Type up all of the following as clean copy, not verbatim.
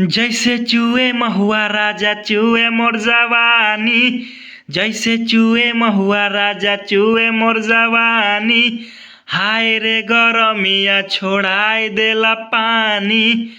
जैसे चूहे महुआ राजा चूहे मोर जवानी, जैसे चूहे महुआ राजा चूहे मोर जवानी। हाय रे गरमिया छोड़ाई देला पानी,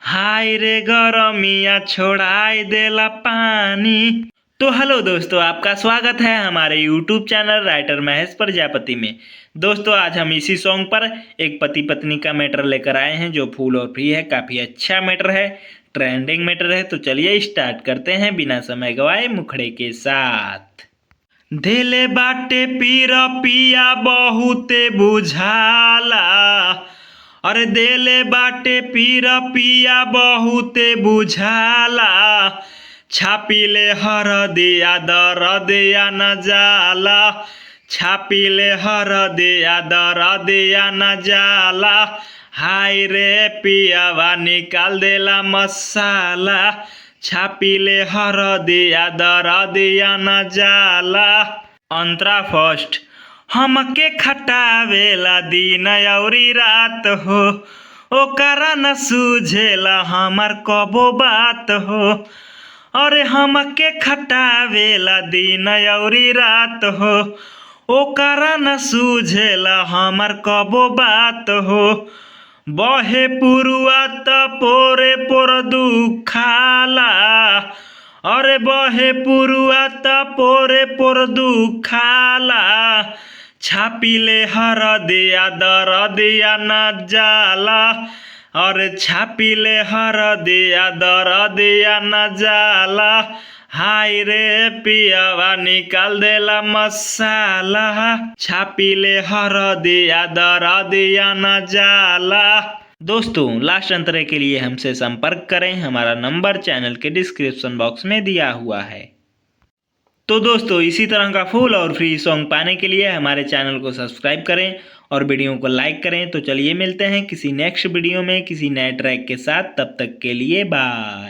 हाय रे गरमिया छोड़ाई देला पानी। तो हेलो दोस्तों, आपका स्वागत है हमारे YouTube channel writer Mahesh Prajapati में। दोस्तों आज हम इसी सॉन्ग पर एक पति पत्नी का मैटर लेकर आए हैं जो फुल और फ्री है। काफ़ी अच्छा मैटर है, ट्रेंडिंग मैटर है। तो चलिए स्टार्ट करते हैं बिना समय गवाए मुखड़े के साथ। देले बाटे पीर पिया बहुते बुझाला, अरे देले बाटे पीर पिया बहुते बुझाला। छापिले हर दिया दर दिया न जाला, छापिले हर दिया दर दिया न जाला। हाय रे पियावा निकाल देला मसाला, छापिले हर दिया दर दिया न जाला। अंतरा फर्स्ट हमके खटावेला दिन अउरी रात हो, ओकरा न सूझेला हमार कबो बात हो। अरे हमके खटावेला दिन अउरी रात हो, ओकरा न सूझेला हमार कबो बात हो। बहे पुरुआ त पोरे पोर दुखाला, अरे बहे पुरुआ त पोरे पोर दुखाला। छापिले हर दिया दर दिया न जाला, और छापिले हर दिया दर दिया न जाला। हाय रे पियावा निकाल देला मसाला, छापिले हर दिया दर दिया न जाला। दोस्तों लास्ट अंतरे के लिए हमसे संपर्क करें, हमारा नंबर चैनल के डिस्क्रिप्शन बॉक्स में दिया हुआ है। तो दोस्तों इसी तरह का फुल और फ्री सॉन्ग पाने के लिए हमारे चैनल को सब्सक्राइब करें और वीडियो को लाइक करें। तो चलिए मिलते हैं किसी नेक्स्ट वीडियो में किसी नए ट्रैक के साथ। तब तक के लिए बाय।